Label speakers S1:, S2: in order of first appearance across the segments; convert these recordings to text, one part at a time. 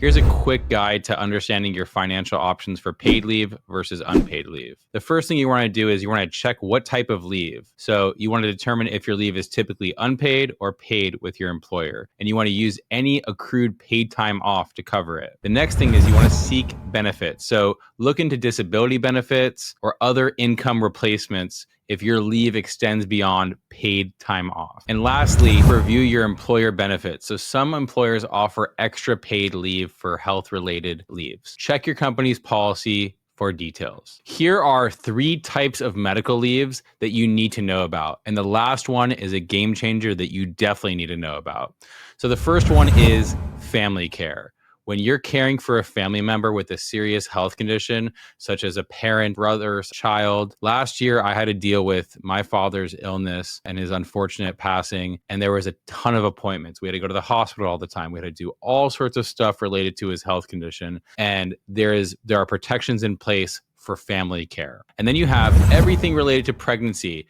S1: Here's a quick guide to understanding your financial options for paid leave versus unpaid leave. The first thing you want to do is you want to check what type of leave. So you want to determine if your leave is typically unpaid or paid with your employer. And you want to use any accrued paid time off to cover it. The next thing is you want to seek benefits. So look into disability benefits or other income replacements if your leave extends beyond paid time off. And lastly, review your employer benefits. So some employers offer extra paid leave for health-related leaves. Check your company's policy for details. Here are 3 types of medical leaves that you need to know about. And the last one is a game changer that you definitely need to know about. So the first one is family care. When you're caring for a family member with a serious health condition, such as a parent, brother, child. Last year, I had to deal with my father's illness and his unfortunate passing, and there was a ton of appointments. We had to go to the hospital all the time. We had to do all sorts of stuff related to his health condition, and there are protections in place for family care. And then you have everything related to pregnancy,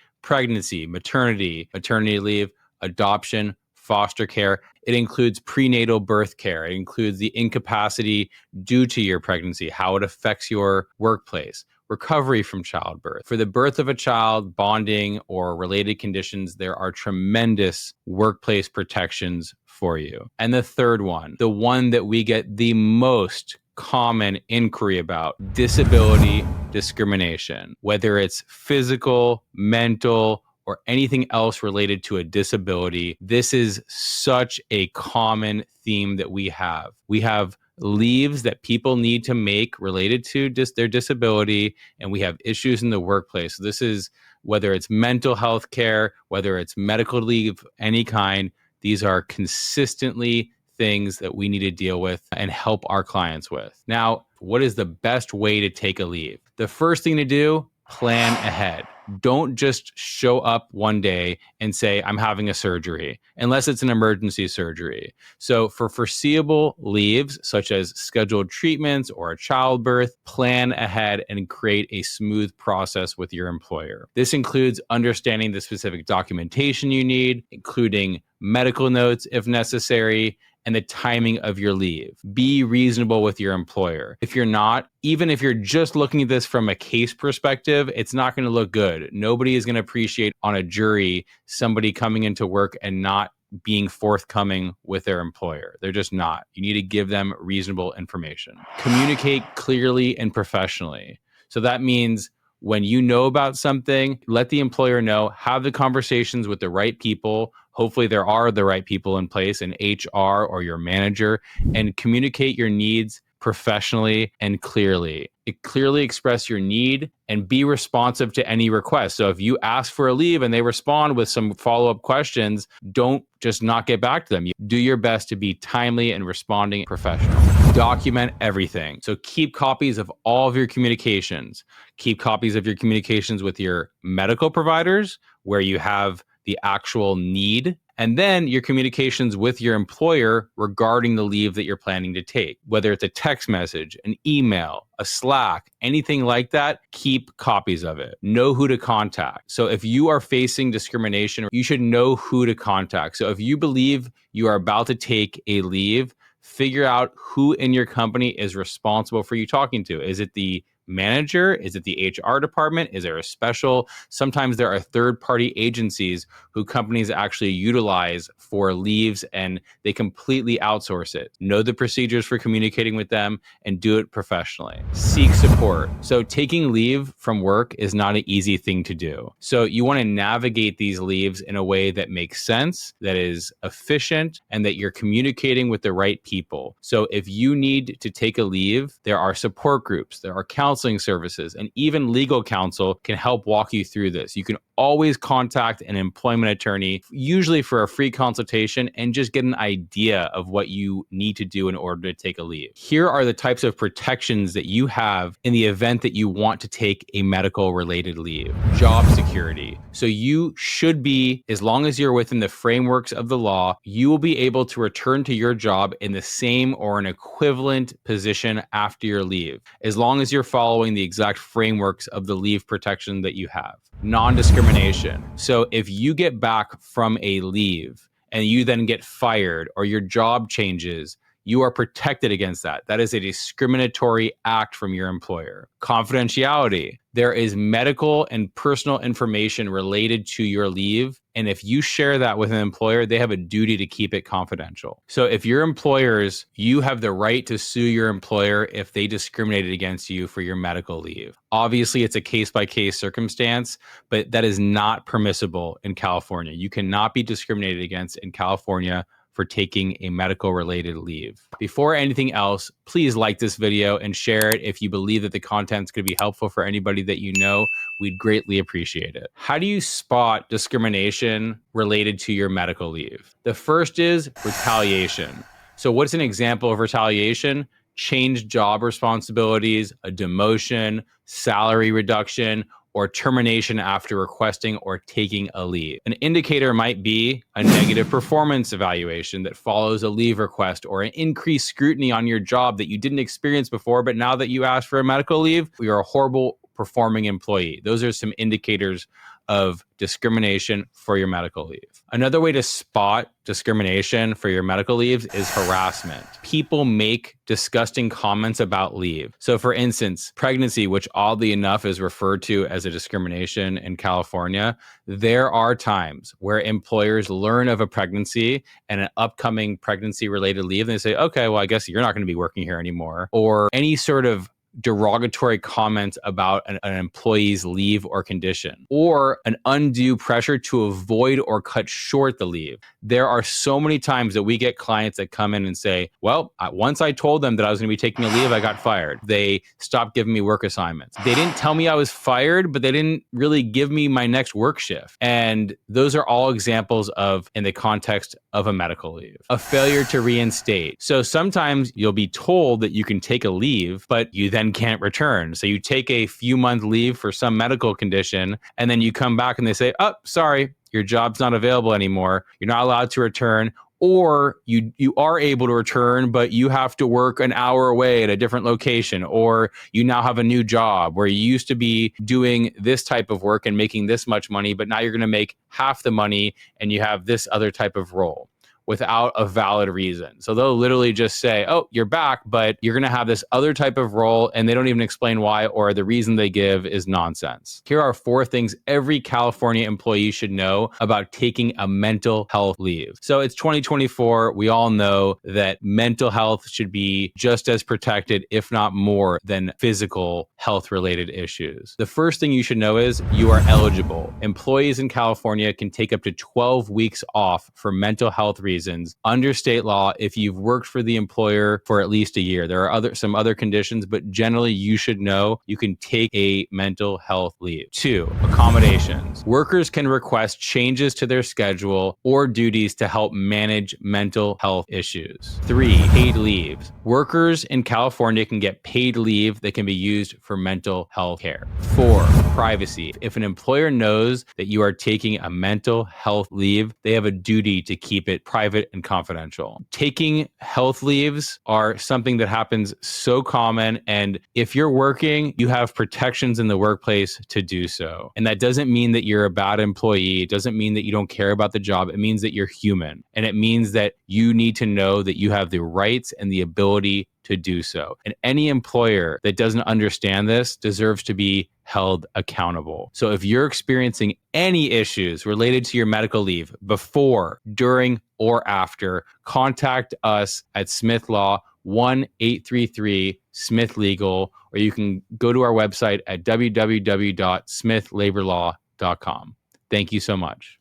S1: maternity leave, adoption, foster care. It includes prenatal birth care. It includes the incapacity due to your pregnancy, how it affects your workplace, recovery from childbirth. For the birth of a child, bonding, or related conditions, there are tremendous workplace protections for you. And the third one, the one that we get the most common inquiry about, disability discrimination, whether it's physical, mental, or anything else related to a disability. This is such a common theme that we have. We have leaves that people need to make related to their disability, and we have issues in the workplace. So this is whether it's mental health care, whether it's medical leave, any kind. These are consistently things that we need to deal with and help our clients with. Now, what is the best way to take a leave? The first thing to do, plan ahead. Don't just show up one day and say, I'm having a surgery, unless it's an emergency surgery. So for foreseeable leaves, such as scheduled treatments or a childbirth, plan ahead and create a smooth process with your employer. This includes understanding the specific documentation you need, including medical notes if necessary, and the timing of your leave. Be reasonable with your employer. If you're not, even if you're just looking at this from a case perspective, it's not going to look good. Nobody is going to appreciate on a jury somebody coming into work and not being forthcoming with their employer. They're just not. You need to give them reasonable information. Communicate clearly and professionally. So that means when you know about something, let the employer know, have the conversations with the right people. Hopefully there are the right people in place in HR or your manager, and communicate your needs professionally and clearly. Clearly express your need and be responsive to any request. So if you ask for a leave and they respond with some follow-up questions, don't just not get back to them. You do your best to be timely and responding professional. Document everything. So keep copies of all of your communications. Keep copies of your communications with your medical providers where you have the actual need, and then your communications with your employer regarding the leave that you're planning to take. Whether it's a text message, an email, a Slack, anything like that, keep copies of it. Know who to contact. So if you are facing discrimination, you should know who to contact. So if you believe you are about to take a leave, figure out who in your company is responsible for you talking to. Is it the manager? Is it the HR department? Is there a special? Sometimes there are third-party agencies who companies actually utilize for leaves, and they completely outsource it. Know the procedures for communicating with them and do it professionally. Seek support. So taking leave from work is not an easy thing to do. So you want to navigate these leaves in a way that makes sense, that is efficient, and that you're communicating with the right people. So if you need to take a leave, there are support groups, there are counseling services, and even legal counsel can help walk you through this. You can always contact an employment attorney, usually for a free consultation, and just get an idea of what you need to do in order to take a leave. Here are the types of protections that you have in the event that you want to take a medical related leave. Job security. So you should be, as long as you're within the frameworks of the law, you will be able to return to your job in the same or an equivalent position after your leave, as long as you're following the exact frameworks of the leave protection that you have. Non-discrimination. So if you get back from a leave and you then get fired or your job changes, you are protected against that. That is a discriminatory act from your employer. Confidentiality. There is medical and personal information related to your leave. And if you share that with an employer, they have a duty to keep it confidential. So if your employers, you have the right to sue your employer if they discriminated against you for your medical leave. Obviously, it's a case-by-case circumstance, but that is not permissible in California. You cannot be discriminated against in California for taking a medical related leave. Before anything else, please like this video and share it if you believe that the content's could be helpful for anybody that you know. We'd greatly appreciate it. How do you spot discrimination related to your medical leave? The first is retaliation. So what's an example of retaliation? Changed job responsibilities, a demotion, salary reduction, or termination after requesting or taking a leave. An indicator might be a negative performance evaluation that follows a leave request, or an increased scrutiny on your job that you didn't experience before, but now that you asked for a medical leave, you're a horrible performing employee. Those are some indicators of discrimination for your medical leave. Another way to spot discrimination for your medical leaves is harassment. People make disgusting comments about leave. So for instance, pregnancy, which oddly enough is referred to as a discrimination in California, there are times where employers learn of a pregnancy and an upcoming pregnancy related leave, and they say, okay, well, I guess you're not going to be working here anymore, or any sort of derogatory comments about an employee's leave or condition, or an undue pressure to avoid or cut short the leave. There are so many times that we get clients that come in and say, well, once I told them that I was going to be taking a leave, I got fired. They stopped giving me work assignments. They didn't tell me I was fired, but they didn't really give me my next work shift. And those are all examples of, in the context of a medical leave. A failure to reinstate. So sometimes you'll be told that you can take a leave, but you then can't return. So you take a few month leave for some medical condition, and then you come back and they say, oh, sorry, your job's not available anymore. You're not allowed to return. Or you are able to return, but you have to work an hour away at a different location, or you now have a new job where you used to be doing this type of work and making this much money, but now you're going to make half the money and you have this other type of role, without a valid reason. So they'll literally just say, oh, you're back, but you're going to have this other type of role, and they don't even explain why, or the reason they give is nonsense. Here are 4 things every California employee should know about taking a mental health leave. So it's 2024. We all know that mental health should be just as protected, if not more, than physical health related issues. The first thing you should know is you are eligible. Employees in California can take up to 12 weeks off for mental health reasons under state law if you've worked for the employer for at least a year. There are some other conditions, but generally you should know you can take a mental health leave. 2, accommodations. Workers can request changes to their schedule or duties to help manage mental health issues. 3, paid leaves. Workers in California can get paid leave that can be used for mental health care. 4, privacy. If an employer knows that you are taking a mental health leave, they have a duty to keep it private and confidential. Taking health leaves are something that happens so common, and if you're working, you have protections in the workplace to do so. And that doesn't mean that you're a bad employee. It doesn't mean that you don't care about the job. It means that you're human, and it means that you need to know that you have the rights and the ability to do so. And any employer that doesn't understand this deserves to be held accountable. So if you're experiencing any issues related to your medical leave before, during, or after, contact us at Smith Law 1-833-SMITH-LEGAL, or you can go to our website at www.smithlaborlaw.com. Thank you so much.